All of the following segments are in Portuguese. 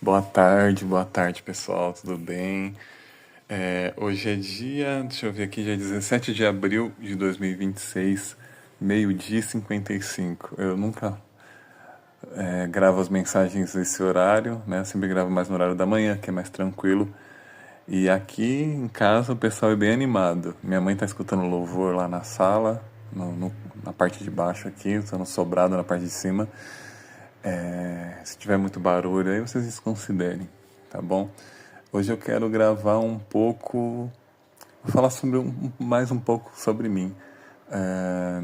Boa tarde pessoal, tudo bem? Hoje é deixa eu ver aqui, dia 17 de abril de 2026, meio-dia e 55. Eu nunca gravo as mensagens nesse horário, né? Eu sempre gravo mais no horário da manhã, que é mais tranquilo. E aqui em casa o pessoal é bem animado. Minha mãe tá escutando louvor lá na sala, na parte de baixo aqui, eu tô no sobrado na parte de cima. Se tiver muito barulho aí, vocês desconsiderem, tá bom? Hoje eu quero gravar um pouco, vou falar mais um pouco sobre mim. É,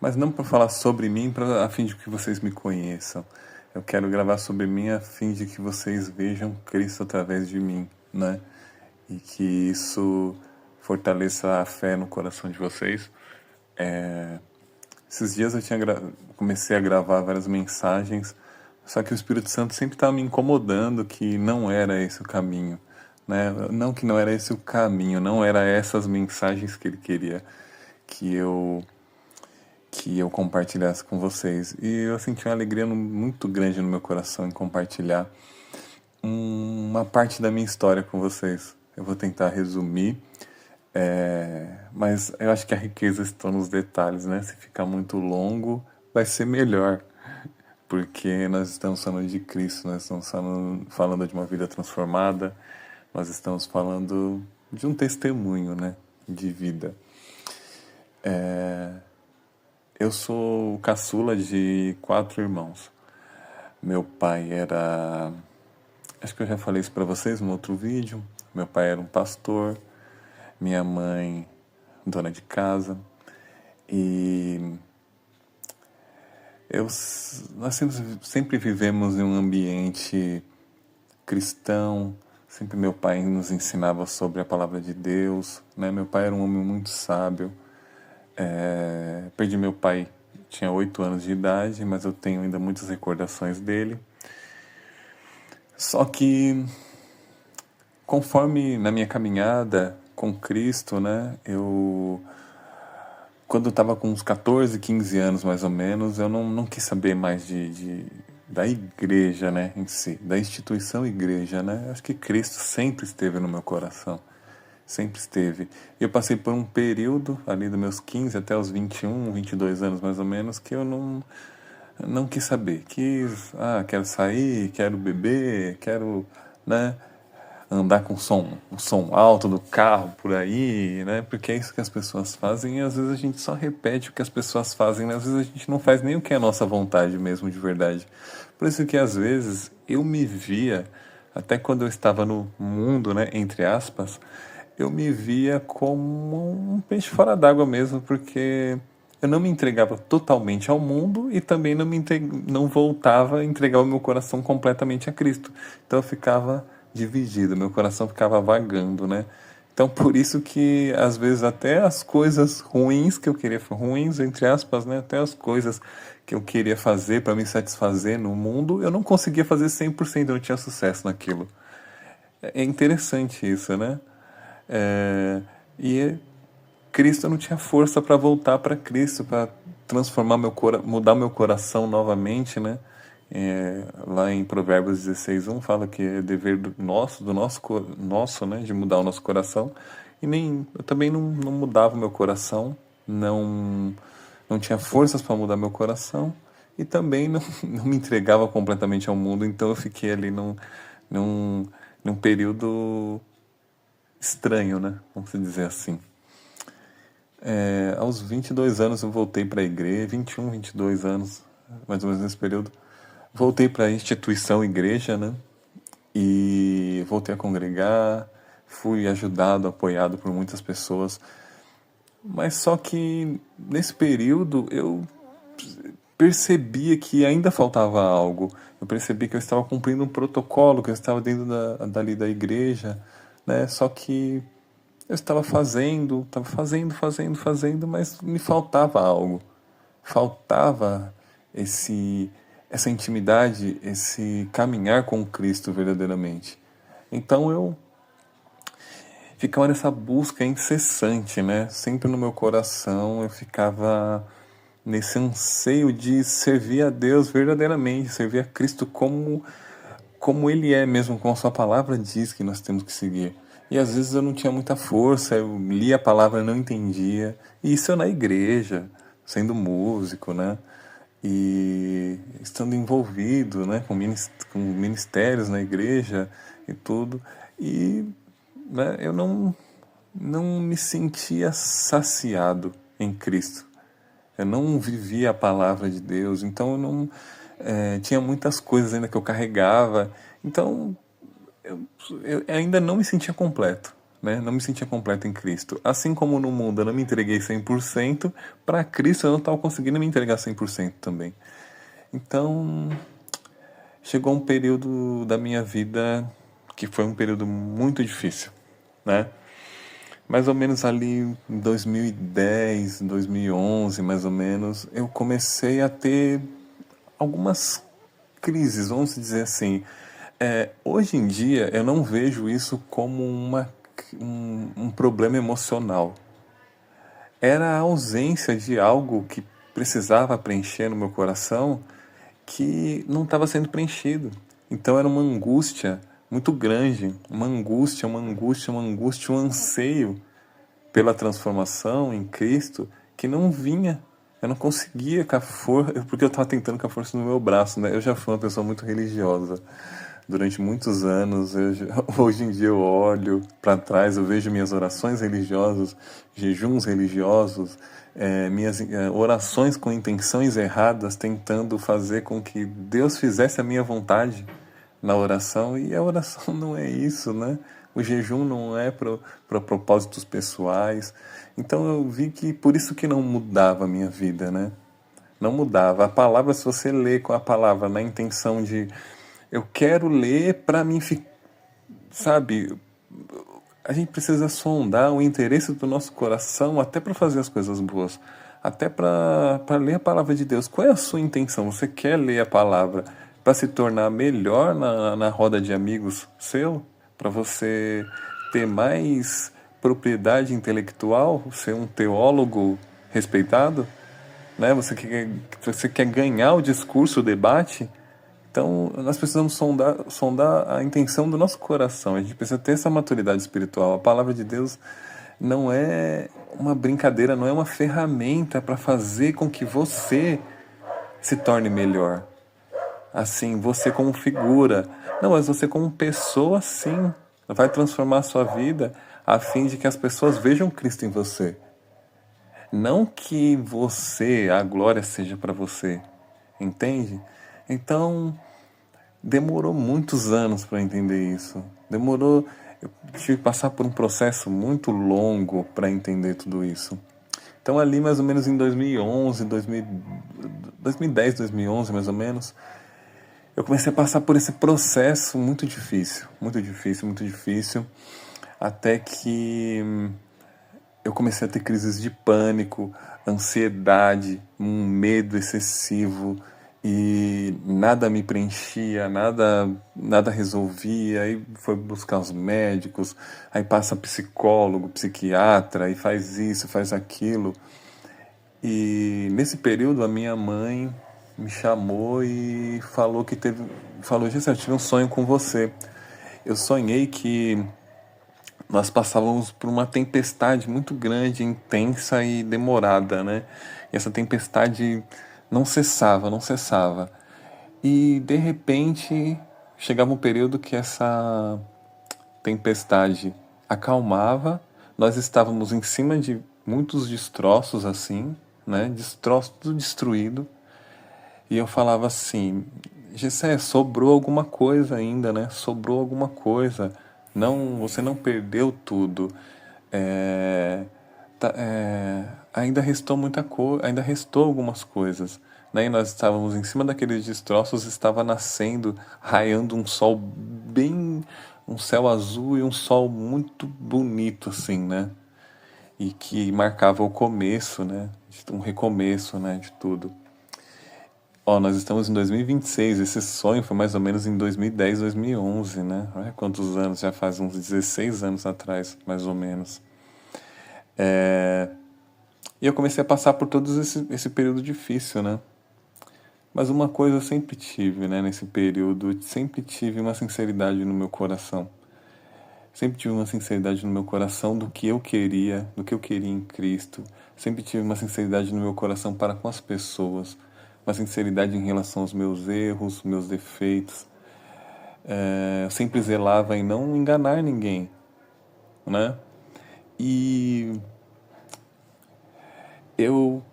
mas não para falar sobre mim, a fim de que vocês me conheçam. Eu quero gravar sobre mim a fim de que vocês vejam Cristo através de mim, né? E que isso fortaleça a fé no coração de vocês. Esses dias comecei a gravar várias mensagens, só que o Espírito Santo sempre estava me incomodando que não era esse o caminho, né? Não que não era esse o caminho, não era essas mensagens que ele queria que eu compartilhasse com vocês. E eu senti uma alegria muito grande no meu coração em compartilhar uma parte da minha história com vocês. Eu vou tentar resumir, mas eu acho que a riqueza está nos detalhes, né? Se ficar muito longo, vai ser melhor, porque nós estamos falando de Cristo, nós estamos falando de uma vida transformada, nós estamos falando de um testemunho, né? De vida. Eu sou o caçula de 4 irmãos. Meu pai era. Acho que eu já falei isso para vocês no outro vídeo. Meu pai era um pastor, minha mãe, dona de casa. E nós sempre vivemos em um ambiente cristão. Sempre meu pai nos ensinava sobre a palavra de Deus, né? Meu pai era um homem muito sábio. Perdi meu pai, tinha 8 anos de idade, mas eu tenho ainda muitas recordações dele. Só que, conforme na minha caminhada com Cristo, né, quando eu estava com uns 14, 15 anos mais ou menos, eu não quis saber mais da igreja, né, em si, da instituição igreja, né. Acho que Cristo sempre esteve no meu coração, sempre esteve. Eu passei por um período ali dos meus 15 até os 21, 22 anos mais ou menos, que eu não quis saber. Quero sair, quero beber, quero, né, andar com o som alto do carro por aí, né? Porque é isso que as pessoas fazem e às vezes a gente só repete o que as pessoas fazem, né? Às vezes a gente não faz nem o que é a nossa vontade mesmo, de verdade. Por isso que às vezes eu me via, até quando eu estava no mundo, né, entre aspas, eu me via como um peixe fora d'água mesmo, porque eu não me entregava totalmente ao mundo e também não voltava a entregar o meu coração completamente a Cristo. Então eu ficava dividido, meu coração ficava vagando, né? Então por isso que às vezes até as coisas ruins que eu queria, ruins entre aspas, né? Até as coisas que eu queria fazer para me satisfazer no mundo, eu não conseguia fazer 100%, eu não tinha sucesso naquilo. É interessante isso, né? É, e Cristo não tinha força para voltar para Cristo, para mudar meu coração novamente, né? Lá em Provérbios 16:1 fala que é dever nosso, né, de mudar o nosso coração. E eu também não mudava o meu coração, não tinha forças para mudar meu coração e também não me entregava completamente ao mundo. Então eu fiquei ali num, num período estranho, né? Vamos dizer assim. Aos 22 anos eu voltei para a igreja, 21, 22 anos, mais ou menos nesse período. Voltei para a instituição igreja, né? E voltei a congregar, fui ajudado, apoiado por muitas pessoas. Mas só que nesse período eu percebia que ainda faltava algo. Eu percebi que eu estava cumprindo um protocolo, que eu estava dentro dali da igreja, né? Só que eu estava fazendo, mas me faltava algo. Faltava essa intimidade, esse caminhar com Cristo verdadeiramente. Então eu ficava nessa busca incessante, né? Sempre no meu coração eu ficava nesse anseio de servir a Deus verdadeiramente, servir a Cristo como como ele é mesmo, como a sua palavra diz que nós temos que seguir. E às vezes eu não tinha muita força, eu lia a palavra e não entendia. E isso eu na igreja, sendo músico, né? E estando envolvido, né, com ministérios na igreja e tudo. E, né, eu não me sentia saciado em Cristo. Eu não vivia a palavra de Deus, então eu não tinha muitas coisas ainda que eu carregava. Então eu ainda não me sentia completo, né? Não me sentia completo em Cristo. Assim como no mundo eu não me entreguei 100%, para Cristo eu não estava conseguindo me entregar 100% também. Então, chegou um período da minha vida que foi um período muito difícil, né? Mais ou menos ali em 2010, 2011, mais ou menos, eu comecei a ter algumas crises, vamos dizer assim. Hoje em dia, eu não vejo isso como um problema emocional. Era a ausência de algo que precisava preencher no meu coração que não estava sendo preenchido. Então era uma angústia muito grande, uma angústia, uma angústia, uma angústia, um anseio pela transformação em Cristo que não vinha. Eu não conseguia com a força, porque eu estava tentando com a força no meu braço, né? Eu já fui uma pessoa muito religiosa durante muitos anos. Hoje em dia eu olho para trás, eu vejo minhas orações religiosas, jejuns religiosos, minhas orações com intenções erradas, tentando fazer com que Deus fizesse a minha vontade na oração, e a oração não é isso, né? O jejum não é para propósitos pessoais. Então eu vi que por isso que não mudava a minha vida, né? Não mudava. A palavra, se você lê com a palavra na intenção de eu quero ler para mim ficar, sabe? A gente precisa sondar o interesse do nosso coração até para fazer as coisas boas, até para ler a palavra de Deus. Qual é a sua intenção? Você quer ler a palavra para se tornar melhor na roda de amigos seu? Para você ter mais propriedade intelectual? Ser um teólogo respeitado? Né? Você quer ganhar o discurso, o debate? Então, nós precisamos sondar a intenção do nosso coração. A gente precisa ter essa maturidade espiritual. A palavra de Deus não é uma brincadeira, não é uma ferramenta para fazer com que você se torne melhor. Assim, você como figura. Não, mas você como pessoa, sim. Vai transformar a sua vida a fim de que as pessoas vejam Cristo em você. Não que você, a glória seja para você. Entende? Então, demorou muitos anos para entender isso. Eu tive que passar por um processo muito longo para entender tudo isso. Então ali mais ou menos em 2011, 2010, 2011 mais ou menos, eu comecei a passar por esse processo muito difícil, muito difícil, muito difícil, até que eu comecei a ter crises de pânico, ansiedade, um medo excessivo, e nada me preenchia, nada resolvia. Aí foi buscar os médicos, aí passa psicólogo, psiquiatra, e faz isso, faz aquilo. E nesse período a minha mãe me chamou e falou: Gessé, eu tive um sonho com você. Eu sonhei que nós passávamos por uma tempestade muito grande, intensa e demorada, né? E essa tempestade não cessava, não cessava. E de repente chegava um período que essa tempestade acalmava, nós estávamos em cima de muitos destroços assim, né? Destroço, tudo destruído. E eu falava assim: Gessé, sobrou alguma coisa ainda, né? Sobrou alguma coisa. Não, você não perdeu tudo. É, ainda restou muita coisa, ainda restou algumas coisas. Né? E nós estávamos em cima daqueles destroços, estava nascendo, raiando um sol bem, um céu azul e um sol muito bonito assim, né? E que marcava o começo, né? Um recomeço, né? De tudo. Ó, nós estamos em 2026, esse sonho foi mais ou menos em 2010, 2011, né? Olha quantos anos, já faz uns 16 anos atrás, mais ou menos. E eu comecei a passar por todo esse período difícil, né? Mas uma coisa eu sempre tive, né, nesse período, eu sempre tive uma sinceridade no meu coração. Sempre tive uma sinceridade no meu coração do que eu queria em Cristo. Sempre tive uma sinceridade no meu coração para com as pessoas. Uma sinceridade em relação aos meus erros, meus defeitos. Eu sempre zelava em não enganar ninguém, né? E eu,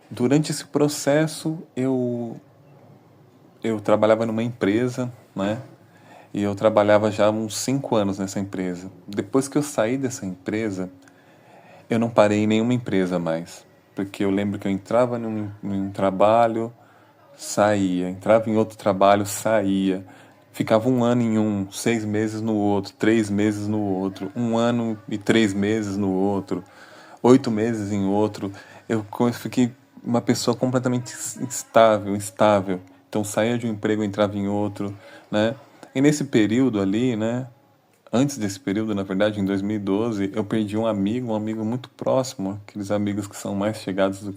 durante esse processo, eu trabalhava numa empresa, né? E eu trabalhava já há uns 5 anos nessa empresa. Depois que eu saí dessa empresa, eu não parei em nenhuma empresa mais. Porque eu lembro que eu entrava num trabalho, saía. Entrava em outro trabalho, saía. Ficava 1 ano em um, 6 meses no outro, 3 meses no outro, 1 ano e 3 meses no outro, 8 meses em outro. Fiquei uma pessoa completamente instável. Então saía de um emprego, entrava em outro, né? E nesse período ali, né? Antes desse período, na verdade, em 2012, eu perdi um amigo muito próximo, aqueles amigos que são mais chegados do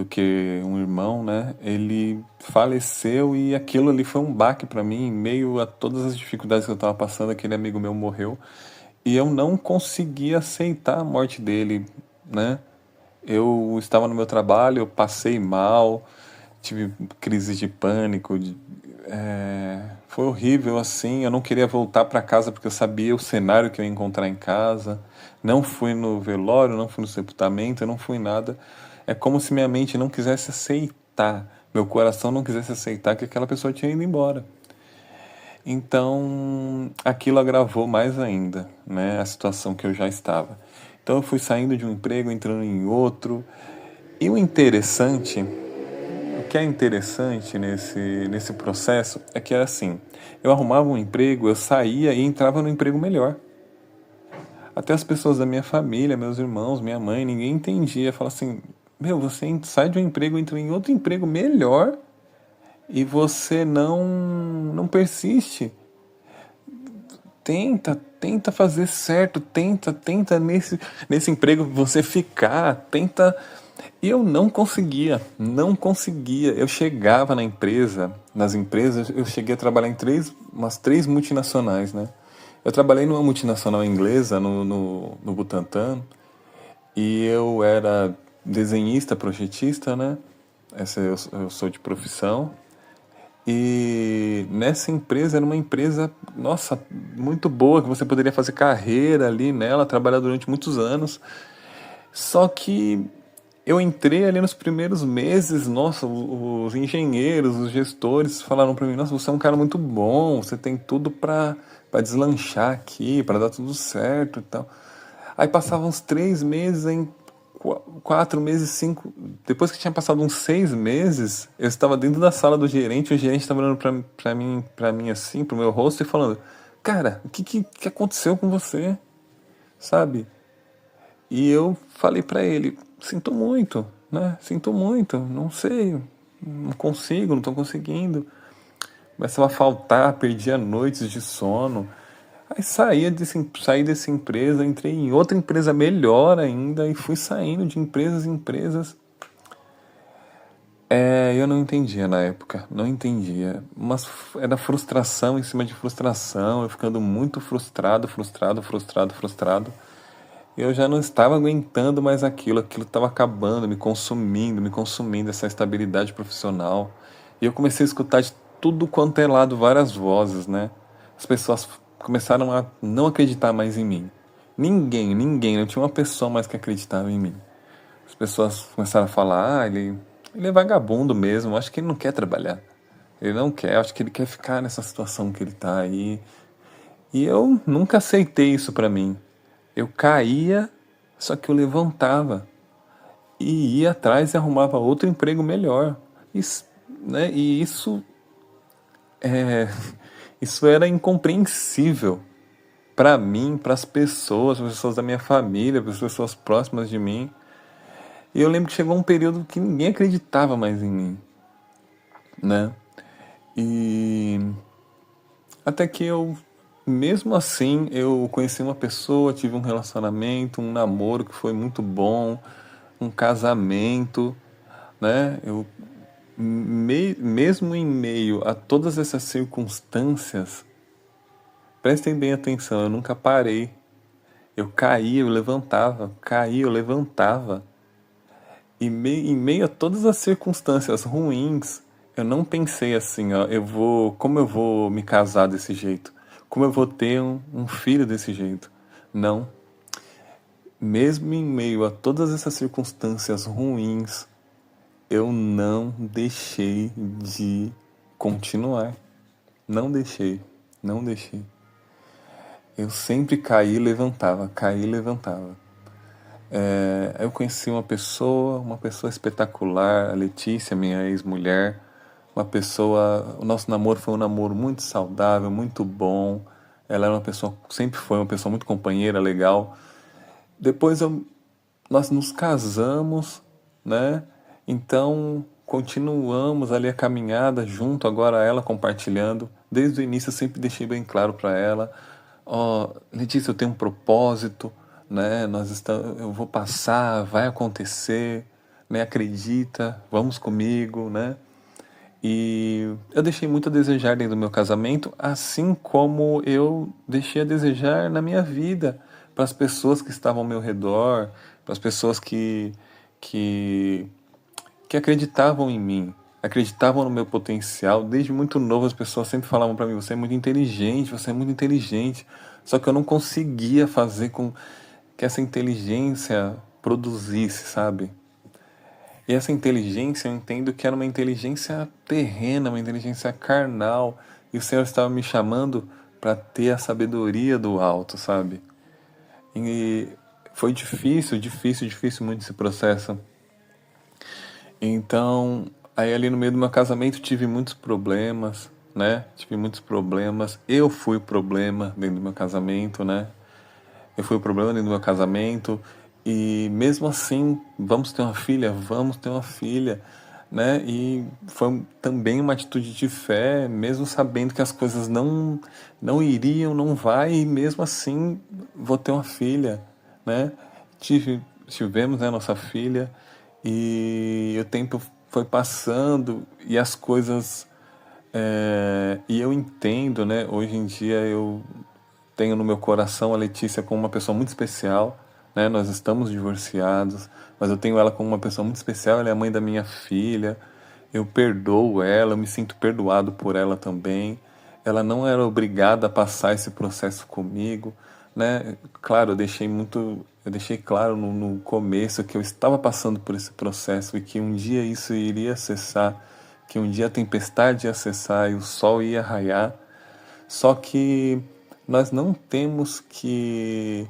que um irmão, né? Ele faleceu e aquilo ali foi um baque para mim, em meio a todas as dificuldades que eu estava passando, aquele amigo meu morreu e eu não conseguia aceitar a morte dele, né? Eu estava no meu trabalho, eu passei mal, tive crise de pânico, foi horrível assim. Eu não queria voltar para casa porque eu sabia o cenário que eu ia encontrar em casa. Não fui no velório, não fui no sepultamento, eu não fui em nada. É como se minha mente não quisesse aceitar, meu coração não quisesse aceitar que aquela pessoa tinha ido embora. Então, aquilo agravou mais ainda, né, a situação que eu já estava. Então, eu fui saindo de um emprego, entrando em outro. E o que é interessante nesse processo é que era assim, eu arrumava um emprego, eu saía e entrava no emprego melhor. Até as pessoas da minha família, meus irmãos, minha mãe, ninguém entendia. Fala assim, meu, você sai de um emprego, entra em outro emprego melhor e você não persiste. Tenta fazer certo, tenta nesse emprego você ficar, tenta. E eu não conseguia. Eu chegava nas empresas, eu cheguei a trabalhar em umas três multinacionais, né? Eu trabalhei numa multinacional inglesa, no Butantã, e eu era desenhista, projetista, né? Eu sou de profissão. E nessa empresa era uma empresa, nossa, muito boa, que você poderia fazer carreira ali nela, trabalhar durante muitos anos. Só que eu entrei ali nos primeiros meses, nossa, os engenheiros, os gestores falaram para mim, nossa, você é um cara muito bom, você tem tudo para deslanchar aqui, para dar tudo certo e tal. Aí passavam uns 3 meses, 4 meses, 5. Depois que tinha passado uns 6 meses, eu estava dentro da sala do gerente, o gerente estava olhando para mim assim, pro meu rosto e falando, cara, o que aconteceu com você? Sabe? E eu falei para ele, sinto muito, né? Sinto muito, não sei, não consigo, não tô conseguindo. Começava a faltar, perdia noites de sono. Aí saí dessa empresa, entrei em outra empresa melhor ainda e fui saindo de empresas em empresas. Eu não entendia na época, não entendia. Mas era frustração em cima de frustração, eu ficando muito frustrado. Eu já não estava aguentando mais aquilo estava acabando, me consumindo essa estabilidade profissional. E eu comecei a escutar de tudo quanto é lado várias vozes, né? As pessoas começaram a não acreditar mais em mim. Ninguém, não tinha uma pessoa mais que acreditava em mim. As pessoas começaram a falar, ele é vagabundo mesmo, acho que ele não quer trabalhar. Ele não quer, acho que ele quer ficar nessa situação que ele tá aí. E eu nunca aceitei isso pra mim. Eu caía, só que eu levantava e ia atrás e arrumava outro emprego melhor. Isso, né? E é, isso era incompreensível para mim, para as pessoas da minha família, para as pessoas próximas de mim. E eu lembro que chegou um período que ninguém acreditava mais em mim, né? E até que mesmo assim, eu conheci uma pessoa, tive um relacionamento, um namoro que foi muito bom, um casamento, né? Eu mesmo em meio a todas essas circunstâncias, prestem bem atenção, eu nunca parei. Eu caía, eu levantava, caía, eu levantava. E em meio a todas as circunstâncias ruins, eu não pensei assim, ó, como eu vou me casar desse jeito? Como eu vou ter um filho desse jeito? Não. Mesmo em meio a todas essas circunstâncias ruins, eu não deixei de continuar. Não deixei, não deixei. Eu sempre caí e levantava. Eu conheci uma pessoa espetacular, a Letícia, minha ex-mulher. Uma pessoa. O nosso namoro foi um namoro muito saudável, muito bom. Ela era uma pessoa, sempre foi uma pessoa muito companheira, legal. Depois nós nos casamos, né? Então continuamos ali a caminhada junto, agora ela compartilhando. Desde o início eu sempre deixei bem claro para ela, ó, Letícia, eu tenho um propósito, né? Eu vou passar, vai acontecer, né? Acredita, vamos comigo, né? E eu deixei muito a desejar dentro do meu casamento, assim como eu deixei a desejar na minha vida, para as pessoas que estavam ao meu redor, para as pessoas que, que acreditavam em mim, acreditavam no meu potencial. Desde muito novo as pessoas sempre falavam para mim, você é muito inteligente, você é muito inteligente. Só que eu não conseguia fazer com que essa inteligência produzisse, sabe? E essa inteligência, eu entendo que era uma inteligência terrena, uma inteligência carnal. E o Senhor estava me chamando para ter a sabedoria do alto, sabe? E foi difícil, difícil, difícil muito esse processo. Então, aí ali no meio do meu casamento tive muitos problemas, né? Tive muitos problemas. Eu fui o problema dentro do meu casamento, né? Eu fui o problema dentro do meu casamento. E mesmo assim, vamos ter uma filha, né? E foi também uma atitude de fé, mesmo sabendo que as coisas não iriam, não vai, e mesmo assim vou ter uma filha, né? Tivemos, né, nossa filha, e o tempo foi passando e as coisas e eu entendo, né? Hoje em dia eu tenho no meu coração a Letícia como uma pessoa muito especial, né? Nós estamos divorciados, mas eu tenho ela como uma pessoa muito especial. Ela é a mãe da minha filha. Eu perdoo ela, eu me sinto perdoado por ela também. Ela não era obrigada a passar esse processo comigo, né? Claro, eu deixei claro no começo que eu estava passando por esse processo e que um dia isso iria cessar, que um dia a tempestade ia cessar e o sol ia raiar. Só que nós não temos que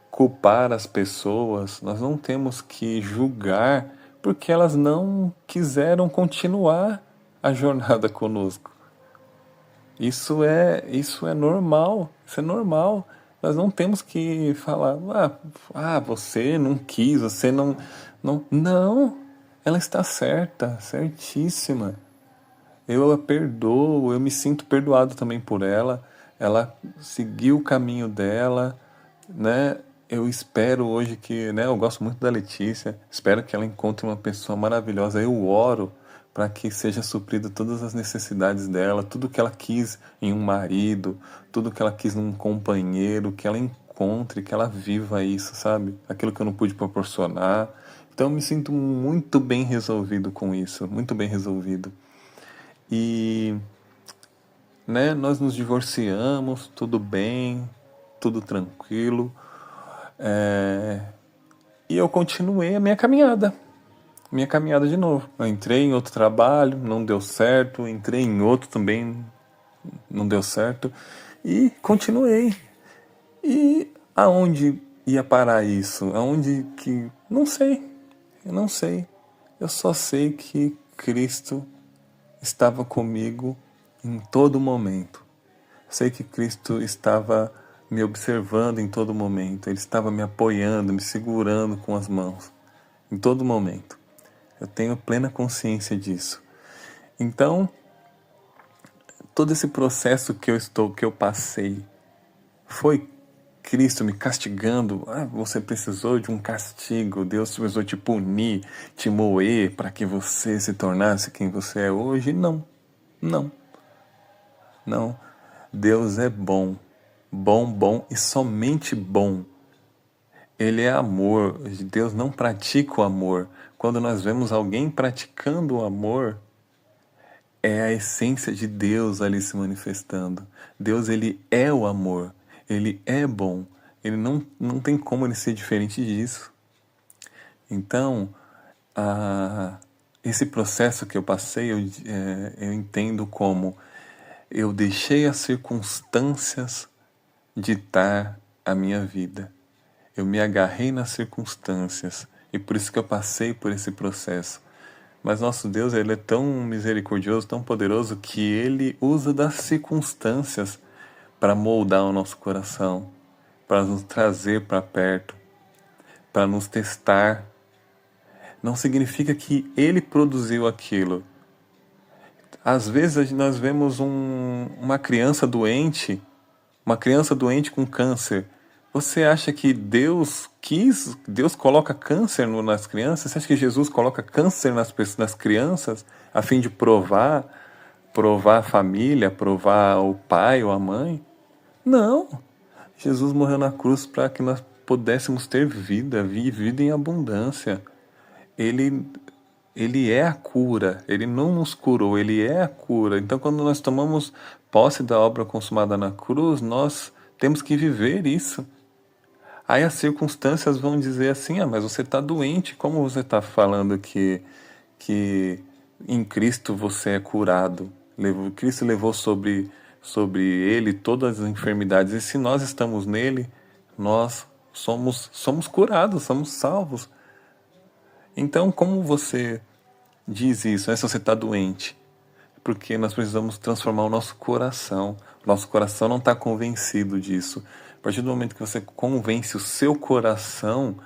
culpar as pessoas, nós não temos que julgar porque elas não quiseram continuar a jornada conosco. Isso é normal, isso é normal. Nós não temos que falar, você não quis, você não, ela está certa, certíssima. Eu a perdoo, eu me sinto perdoado também por ela. Ela seguiu o caminho dela, né? Eu espero hoje que, né? Eu gosto muito da Letícia. Espero que ela encontre uma pessoa maravilhosa. Eu oro para que seja suprido todas as necessidades dela, tudo que ela quis em um marido, tudo que ela quis num companheiro, que ela encontre, que ela viva isso, sabe? Aquilo que eu não pude proporcionar. Então eu me sinto muito bem resolvido com isso, muito bem resolvido. E, né, nós nos divorciamos, tudo bem, tudo tranquilo. E eu continuei a minha caminhada de novo. Eu entrei em outro trabalho, não deu certo, entrei em outro também, não deu certo, e continuei. E aonde ia parar isso? Aonde que. Não sei, eu não sei. Eu só sei que Cristo estava comigo em todo momento. Sei que Cristo estava me observando em todo momento. Ele estava me apoiando, me segurando com as mãos em todo momento. Eu tenho plena consciência disso. Então, todo esse processo que eu passei foi Cristo me castigando. Você precisou de um castigo, Deus precisou te punir, te moer para que você se tornasse quem você é hoje. Não, não, não. Deus é bom, bom, bom e somente bom. Ele é amor. Deus não pratica o amor. Quando nós vemos alguém praticando o amor, é a essência de Deus ali se manifestando. Deus, ele é o amor. Ele é bom. Ele não tem como ele ser diferente disso. Então, esse processo que eu passei, eu entendo como eu deixei as circunstâncias ditar a minha vida. Eu me agarrei nas circunstâncias e por isso que eu passei por esse processo. Mas nosso Deus, ele é tão misericordioso, tão poderoso, que ele usa das circunstâncias para moldar o nosso coração, para nos trazer para perto, para nos testar. Não significa que ele produziu aquilo. Às vezes nós vemos uma criança doente com câncer. Você acha que Deus coloca câncer nas crianças? Você acha que Jesus coloca câncer nas crianças a fim de provar a família, provar o pai ou a mãe? Não. Jesus morreu na cruz para que nós pudéssemos ter vida em abundância. Ele é a cura, ele não nos curou, ele é a cura. Então, quando nós tomamos posse da obra consumada na cruz, nós temos que viver isso. Aí as circunstâncias vão dizer assim, mas você está doente, como você está falando que em Cristo você é curado? Cristo levou sobre ele todas as enfermidades, e se nós estamos nele, nós somos curados, somos salvos. Então, como você diz isso, se você está doente? Porque nós precisamos transformar o nosso coração. Nosso coração não está convencido disso. A partir do momento que você convence o seu coração,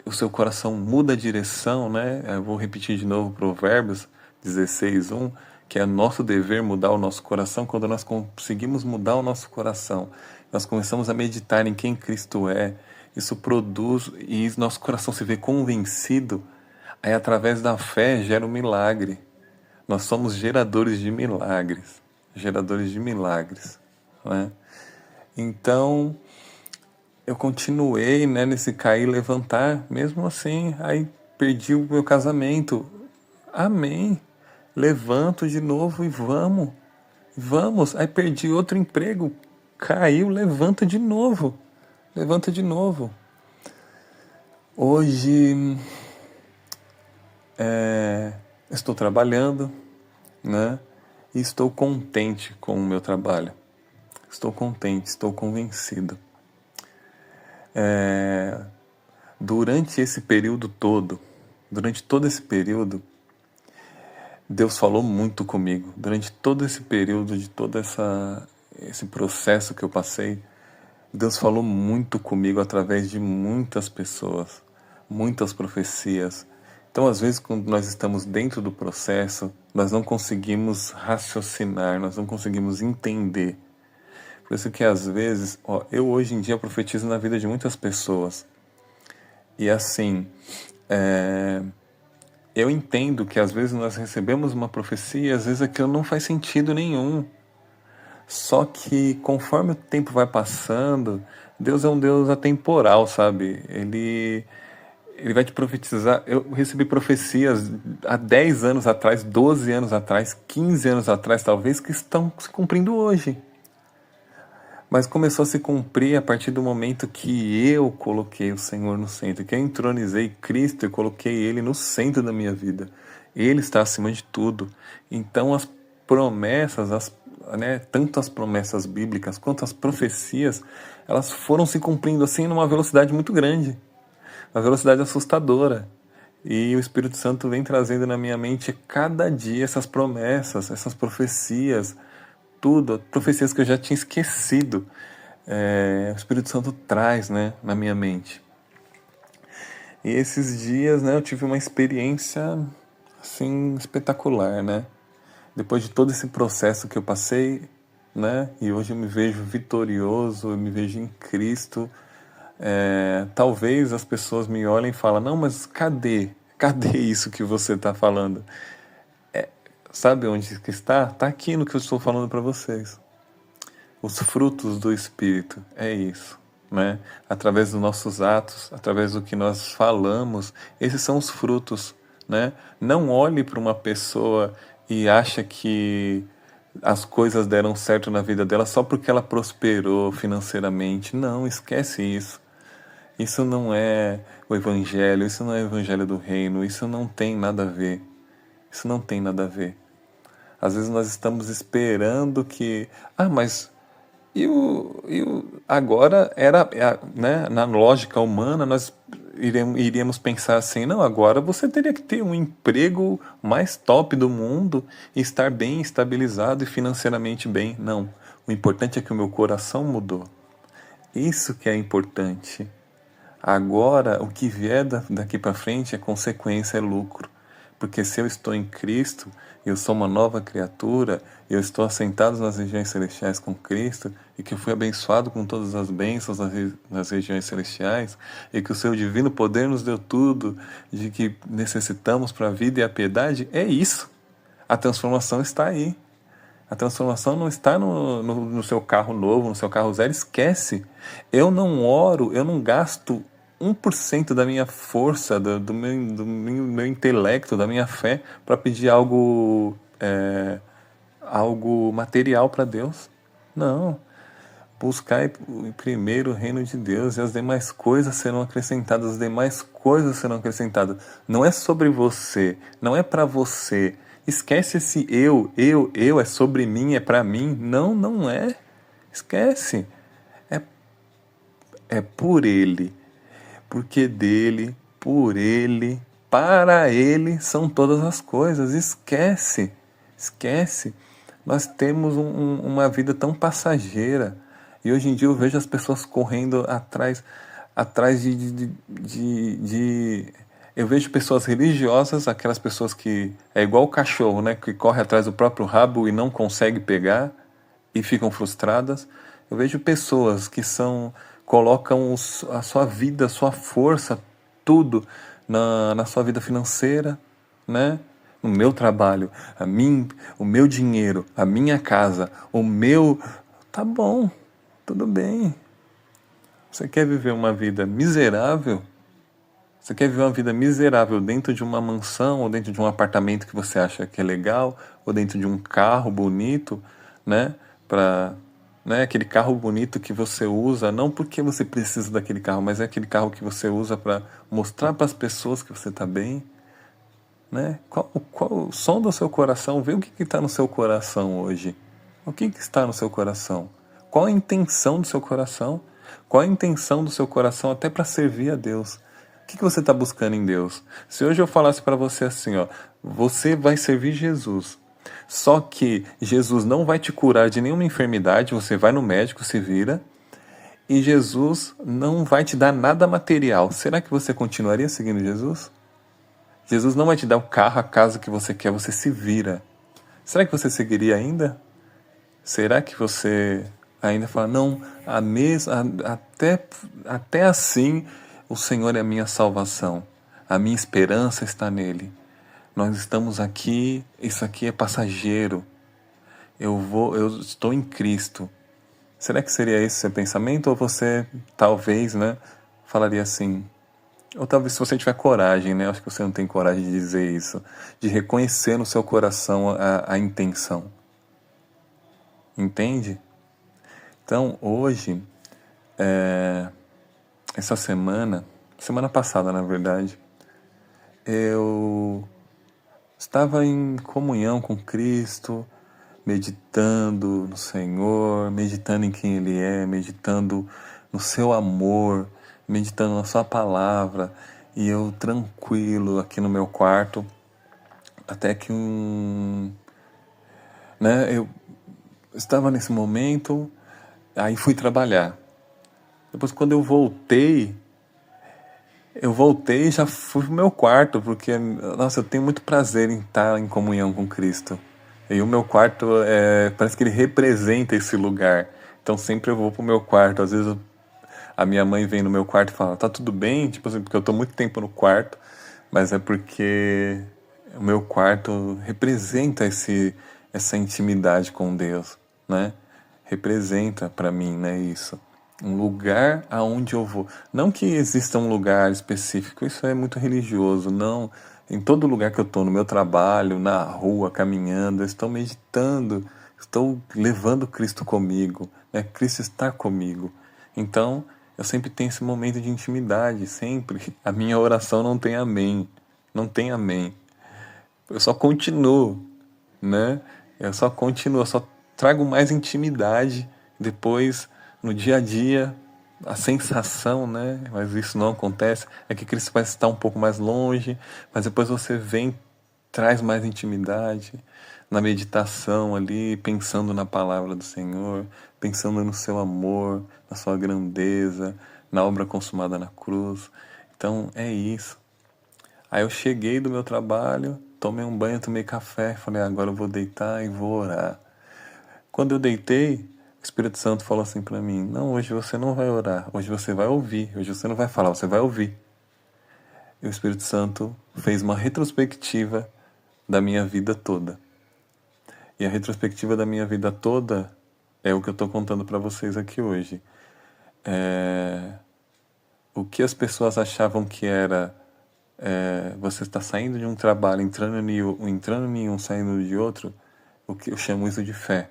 o seu coração muda a direção, né? Eu vou repetir de novo Provérbios 16:1, que é nosso dever mudar o nosso coração. Quando nós conseguimos mudar o nosso coração, nós começamos a meditar em quem Cristo é, isso produz, e nosso coração se vê convencido, aí através da fé gera um milagre. Nós somos geradores de milagres. Né? Então, eu continuei, né, nesse cair e levantar, mesmo assim, aí perdi o meu casamento. Amém. Levanto de novo e vamos. Aí perdi outro emprego, caiu, levanta de novo. Hoje estou trabalhando, né? E estou contente com o meu trabalho. Estou contente, estou convencido. Durante todo esse período, Deus falou muito comigo. Durante todo esse período, de todo esse processo que eu passei, Deus falou muito comigo através de muitas pessoas, muitas profecias. Então, às vezes, quando nós estamos dentro do processo, nós não conseguimos raciocinar, nós não conseguimos entender. Por isso que, às vezes, eu hoje em dia profetizo na vida de muitas pessoas. E assim, eu entendo que às vezes nós recebemos uma profecia e às vezes aquilo não faz sentido nenhum. Só que conforme o tempo vai passando, Deus é um Deus atemporal, sabe? Ele vai te profetizar. Eu recebi profecias há 10 anos atrás, 12 anos atrás, 15 anos atrás, talvez, que estão se cumprindo hoje. Mas começou a se cumprir a partir do momento que eu coloquei o Senhor no centro, que eu entronizei Cristo e coloquei Ele no centro da minha vida. Ele está acima de tudo. Então as promessas, tanto as promessas bíblicas quanto as profecias, elas foram se cumprindo assim numa velocidade muito grande, uma velocidade assustadora. E o Espírito Santo vem trazendo na minha mente cada dia essas promessas, essas profecias, tudo, profecias que eu já tinha esquecido. O Espírito Santo traz, né, na minha mente. E esses dias, né, eu tive uma experiência assim espetacular, né? Depois de todo esse processo que eu passei, né? E hoje eu me vejo vitorioso, eu me vejo em Cristo. Talvez as pessoas me olhem e falem, não, mas cadê? Cadê isso que você está falando? Sabe onde que está? Está aqui no que eu estou falando para vocês. Os frutos do Espírito, é isso, né? Através dos nossos atos, através do que nós falamos, esses são os frutos, né? Não olhe para uma pessoa e acha que as coisas deram certo na vida dela só porque ela prosperou financeiramente. Não, esquece isso. Isso não é o Evangelho, isso não é o Evangelho do Reino, isso não tem nada a ver. Isso não tem nada a ver. Às vezes nós estamos esperando que... mas agora né, na lógica humana nós iríamos pensar assim, não, agora você teria que ter um emprego mais top do mundo e estar bem estabilizado e financeiramente bem. Não, o importante é que o meu coração mudou. Isso que é importante. Agora, o que vier daqui para frente é consequência, é lucro. Porque se eu estou em Cristo, eu sou uma nova criatura, eu estou assentado nas regiões celestiais com Cristo, e que eu fui abençoado com todas as bênçãos nas regiões celestiais, e que o seu divino poder nos deu tudo de que necessitamos para a vida e a piedade, é isso. A transformação está aí. A transformação não está no seu carro novo, no seu carro zero, esquece. Eu não oro, eu não gasto 1% da minha força, do meu intelecto, da minha fé, para pedir algo material para Deus. Não. Buscai primeiro o reino de Deus e as demais coisas serão acrescentadas, as demais coisas serão acrescentadas. Não é sobre você, não é para você. Esquece esse eu, é sobre mim, é para mim. Não, não é. Esquece. É por Ele. Porque dele, por Ele, para Ele são todas as coisas. Esquece. Esquece. Nós temos uma vida tão passageira. E hoje em dia eu vejo as pessoas correndo atrás eu vejo pessoas religiosas, aquelas pessoas que é igual o cachorro, né, que corre atrás do próprio rabo e não consegue pegar e ficam frustradas. Eu vejo pessoas que colocam a sua vida, a sua força, tudo na sua vida financeira, né? No meu trabalho, o meu dinheiro, a minha casa, Tá bom, tudo bem. Você quer viver uma vida miserável? Você quer viver uma vida miserável dentro de uma mansão, ou dentro de um apartamento que você acha que é legal, ou dentro de um carro bonito, né? Aquele carro bonito que você usa, não porque você precisa daquele carro, mas é aquele carro que você usa para mostrar para as pessoas que você está bem, né? Qual o som do seu coração? Vê o que está no seu coração hoje. O que está no seu coração? Qual a intenção do seu coração? Qual a intenção do seu coração até para servir a Deus? O que você está buscando em Deus? Se hoje eu falasse para você assim, você vai servir Jesus, só que Jesus não vai te curar de nenhuma enfermidade, você vai no médico, se vira, e Jesus não vai te dar nada material. Será que você continuaria seguindo Jesus? Jesus não vai te dar o carro, a casa que você quer, você se vira. Será que você seguiria ainda? Será que você ainda fala, não, até assim o Senhor é a minha salvação, a minha esperança está nele. Nós estamos aqui, isso aqui é passageiro. Eu estou em Cristo. Será que seria esse seu pensamento? Ou você, talvez, né, falaria assim... Ou talvez se você tiver coragem, né? Acho que você não tem coragem de dizer isso. De reconhecer no seu coração a intenção. Entende? Então, hoje, essa semana passada, na verdade, eu estava em comunhão com Cristo, meditando no Senhor, meditando em quem Ele é, meditando no seu amor, meditando na sua palavra, e eu tranquilo aqui no meu quarto, até que eu estava nesse momento, aí fui trabalhar. Depois, quando eu voltei e já fui pro meu quarto, porque, nossa, eu tenho muito prazer em estar em comunhão com Cristo. E o meu quarto, parece que ele representa esse lugar. Então sempre eu vou pro meu quarto. Às vezes a minha mãe vem no meu quarto e fala, tá tudo bem? Tipo assim, porque eu tô muito tempo no quarto, mas é porque o meu quarto representa essa intimidade com Deus, né? Representa para mim, né, isso. Um lugar aonde eu vou. Não que exista um lugar específico, isso é muito religioso, não. Em todo lugar que eu estou, no meu trabalho, na rua, caminhando, eu estou meditando, estou levando Cristo comigo, né? Cristo está comigo. Então, eu sempre tenho esse momento de intimidade, sempre. A minha oração não tem amém, não tem amém. Eu só continuo, né? Eu só continuo, eu só trago mais intimidade. Depois, no dia a dia, a sensação, né? Mas isso não acontece, é que Cristo vai estar um pouco mais longe, mas depois você vem, traz mais intimidade na meditação ali, pensando na palavra do Senhor, pensando no seu amor, na sua grandeza, na obra consumada na cruz. Então é isso. Aí eu cheguei do meu trabalho, tomei um banho, tomei café, falei, agora eu vou deitar e vou orar. Quando eu deitei, o Espírito Santo falou assim para mim, não, hoje você não vai orar, hoje você vai ouvir, hoje você não vai falar, você vai ouvir. E o Espírito Santo fez uma retrospectiva da minha vida toda. E a retrospectiva da minha vida toda é o que eu estou contando para vocês aqui hoje. O que as pessoas achavam que era você está saindo de um trabalho, entrando em um, saindo de outro, o que eu chamo isso de fé.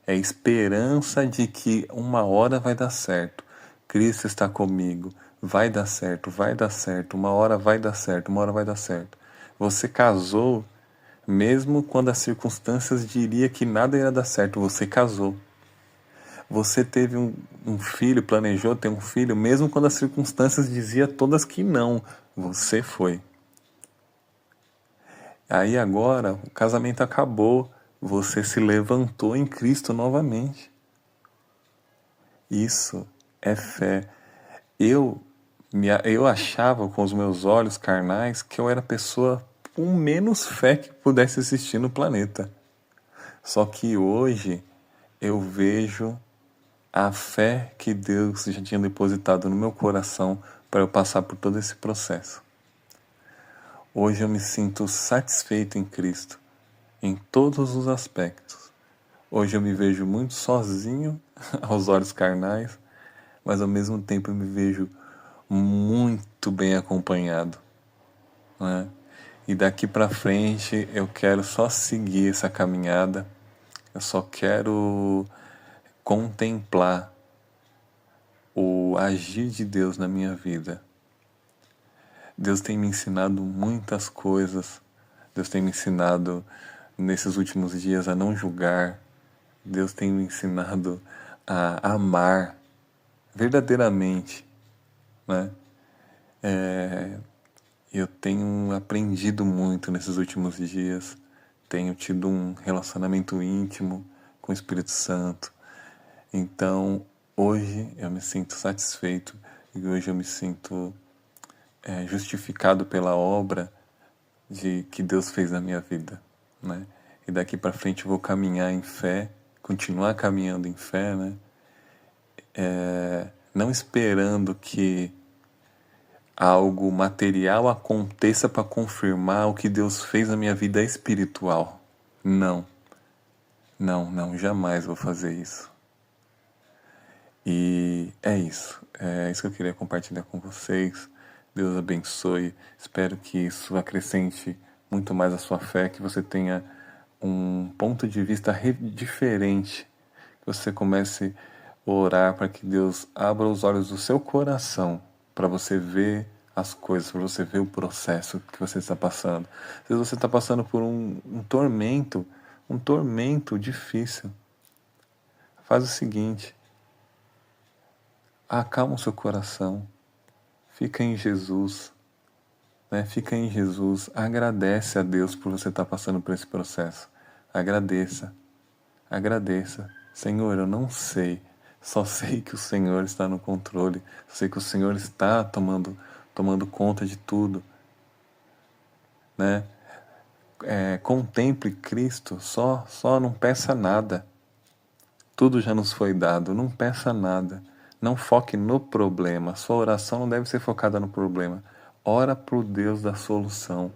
É esperança de que uma hora vai dar certo. Cristo está comigo. Vai dar certo, vai dar certo. Uma hora vai dar certo, uma hora vai dar certo. Você casou, mesmo quando as circunstâncias diriam que nada ia dar certo, você casou. Você teve um filho, planejou ter um filho, mesmo quando as circunstâncias diziam todas que não, você foi. Aí agora o casamento acabou, você se levantou em Cristo novamente. Isso é fé. Eu, eu achava com os meus olhos carnais que eu era a pessoa com menos fé que pudesse existir no planeta. Só que hoje eu vejo a fé que Deus já tinha depositado no meu coração para eu passar por todo esse processo. Hoje eu me sinto satisfeito em Cristo, em todos os aspectos. Hoje eu me vejo muito sozinho aos olhos carnais, mas ao mesmo tempo eu me vejo muito bem acompanhado, né? E daqui para frente eu quero só seguir essa caminhada, eu só quero contemplar o agir de Deus na minha vida. Deus tem me ensinado muitas coisas, Deus tem me ensinado nesses últimos dias a não julgar, Deus tem me ensinado a amar verdadeiramente, né? Eu tenho aprendido muito nesses últimos dias, tenho tido um relacionamento íntimo com o Espírito Santo. Então, hoje eu me sinto satisfeito e hoje eu me sinto justificado pela obra de que Deus fez na minha vida, né? E daqui para frente eu vou caminhar em fé, continuar caminhando em fé, né? Não esperando que algo material aconteça para confirmar o que Deus fez na minha vida espiritual. Não, não, não, jamais vou fazer isso. E é isso que eu queria compartilhar com vocês. Deus abençoe. Espero que isso acrescente muito mais a sua fé, que você tenha um ponto de vista diferente, que você comece a orar para que Deus abra os olhos do seu coração para você ver as coisas, para você ver o processo que você está passando. Às vezes você está passando por um tormento difícil. Faz o seguinte, acalma o seu coração, fica em Jesus, né? Fica em Jesus, agradece a Deus por você estar passando por esse processo. Agradeça, agradeça. Senhor, eu não sei, só sei que o Senhor está no controle, sei que o Senhor está tomando conta de tudo, né? contemple Cristo, só não peça nada. Tudo já nos foi dado, não peça nada. Não foque no problema. Sua oração não deve ser focada no problema. Ora para o Deus da solução.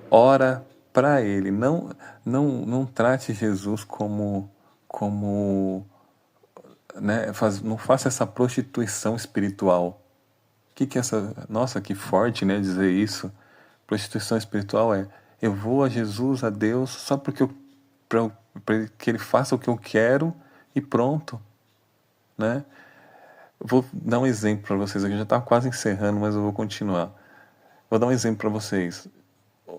Ora para Ele. Não trate Jesus como né, não faça essa prostituição espiritual. Que é essa? Nossa, que forte, né, dizer isso. Prostituição espiritual eu vou a Jesus, a Deus, só porque para que Ele faça o que eu quero e pronto, né? Vou dar um exemplo para vocês aqui, já está quase encerrando, mas eu vou continuar. Vou dar um exemplo para vocês.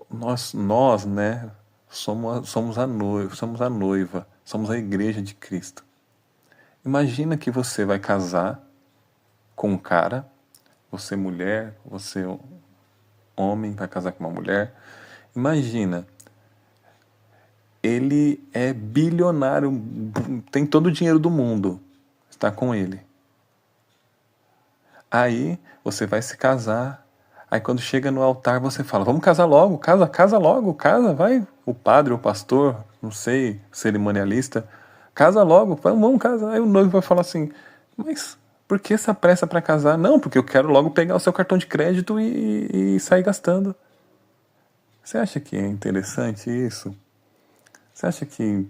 Nós, né, somos a noiva, somos a igreja de Cristo. Imagina que você vai casar com um cara, você mulher, você homem vai casar com uma mulher. Imagina, ele é bilionário, tem todo o dinheiro do mundo, está com ele. Aí você vai se casar, aí quando chega no altar você fala, vamos casar logo, casa logo, casa, vai. O padre, o pastor, não sei, o cerimonialista, casa logo, vamos casar. Aí o noivo vai falar assim, mas por que essa pressa para casar? Não, porque eu quero logo pegar o seu cartão de crédito e sair gastando. Você acha que é interessante isso? Você acha que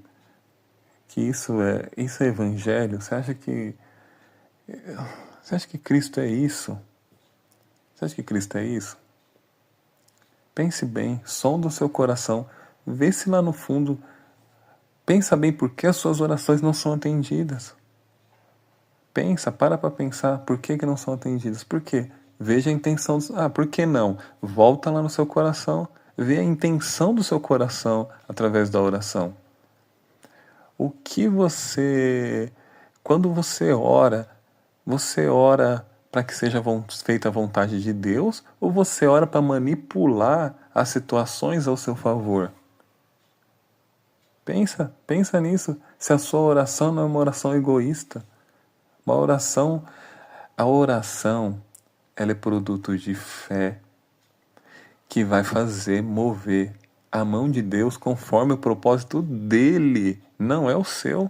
isso é evangelho? Você acha que Cristo é isso? Você acha que Cristo é isso? Pense bem, sonda o seu coração, vê se lá no fundo, pensa bem por que as suas orações não são atendidas. Para pensar por que não são atendidas. Por quê? Veja a intenção. Por que não? Volta lá no seu coração, vê a intenção do seu coração através da oração. O que quando você ora para que seja feita a vontade de Deus ou você ora para manipular as situações ao seu favor? Pensa nisso. Se a sua oração não é uma oração egoísta, a oração, ela é produto de fé que vai fazer mover a mão de Deus conforme o propósito dele, não é o seu.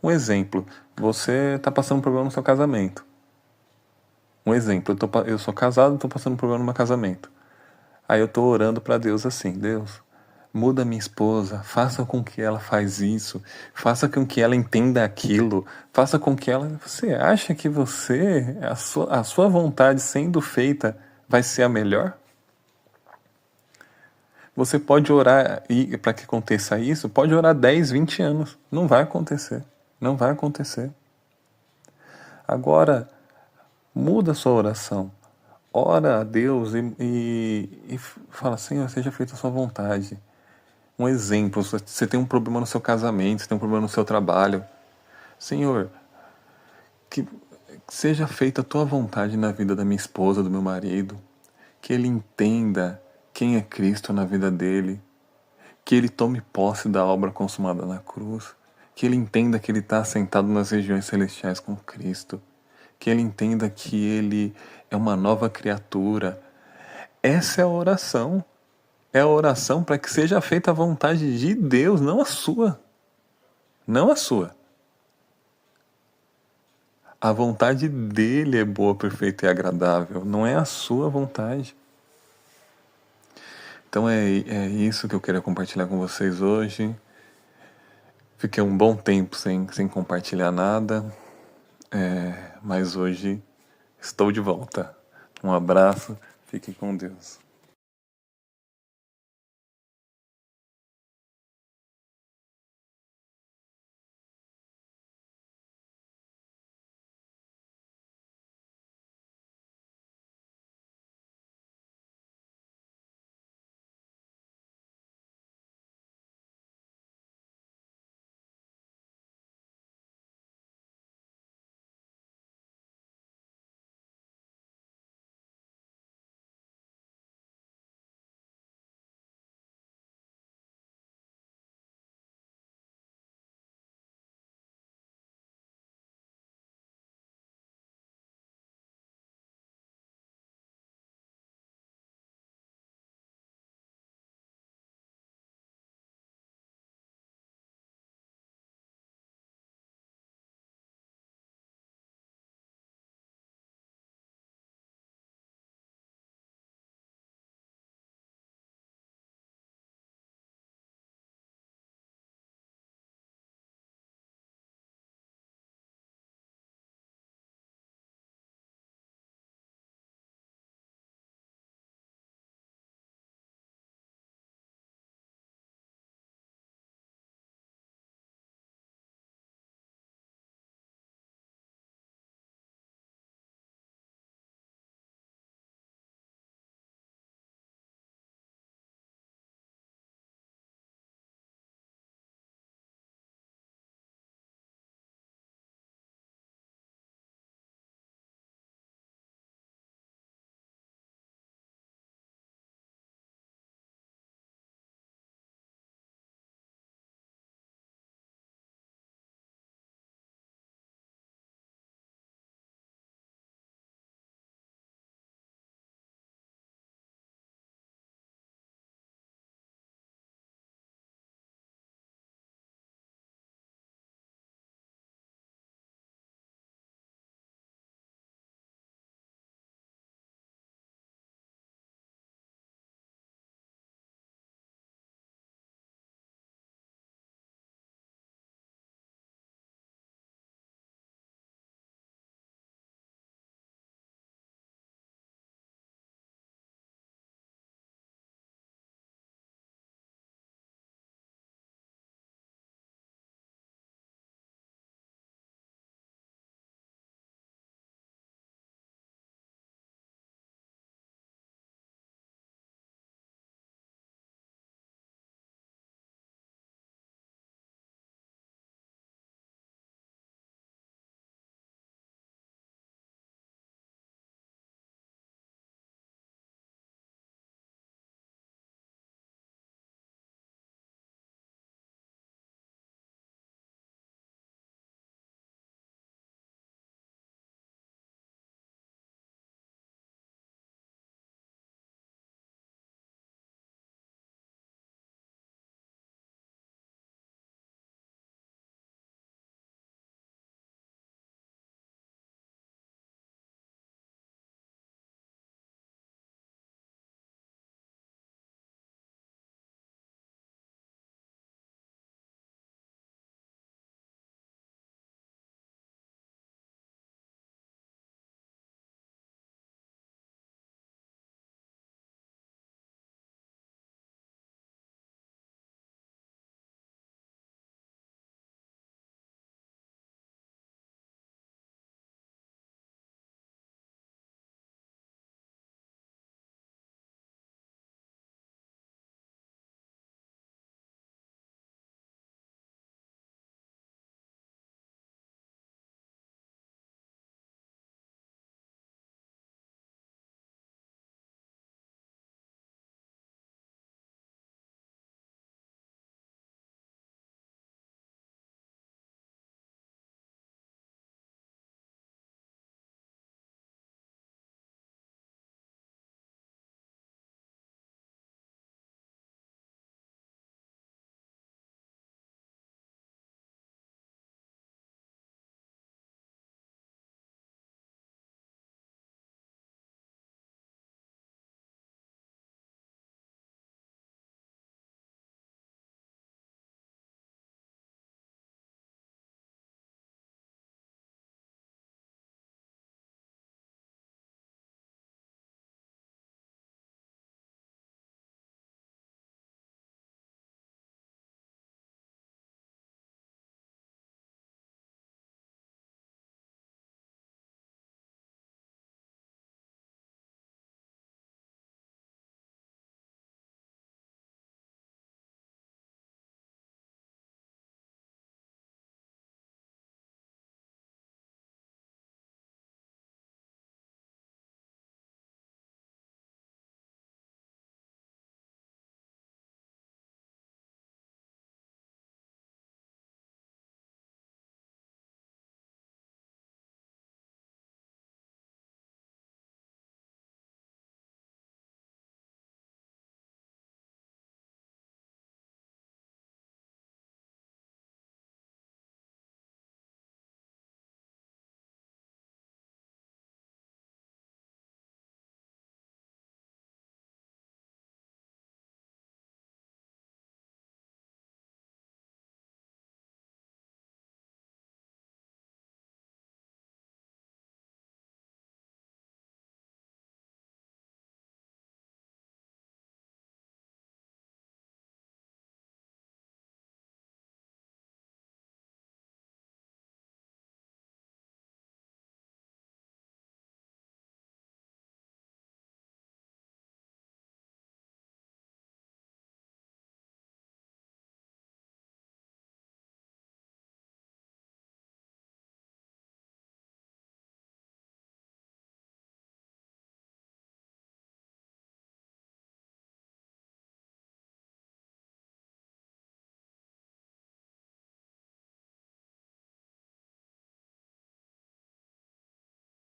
Um exemplo, você está passando um problema no seu casamento. Um exemplo, eu sou casado, estou passando um problema no meu casamento. Aí eu estou orando para Deus assim, Deus, muda minha esposa, faça com que ela faz isso, faça com que ela entenda aquilo, faça com que ela... Você acha que a sua vontade sendo feita vai ser a melhor? Você pode orar, e para que aconteça isso, pode orar 10, 20 anos. Não vai acontecer. Não vai acontecer. Agora, muda a sua oração. Ora a Deus e fala, Senhor, seja feita a sua vontade. Um exemplo, você tem um problema no seu casamento, você tem um problema no seu trabalho. Senhor, que seja feita a tua vontade na vida da minha esposa, do meu marido. Que ele entenda quem é Cristo na vida dele, que ele tome posse da obra consumada na cruz, que ele entenda que ele está sentado nas regiões celestiais com Cristo, que ele entenda que ele é uma nova criatura. Essa é a oração. É a oração para que seja feita a vontade de Deus, não a sua. Não a sua. A vontade dele é boa, perfeita e agradável, não é a sua vontade. Então é isso que eu queria compartilhar com vocês hoje. Fiquei um bom tempo sem compartilhar nada, mas hoje estou de volta. Um abraço, fique com Deus.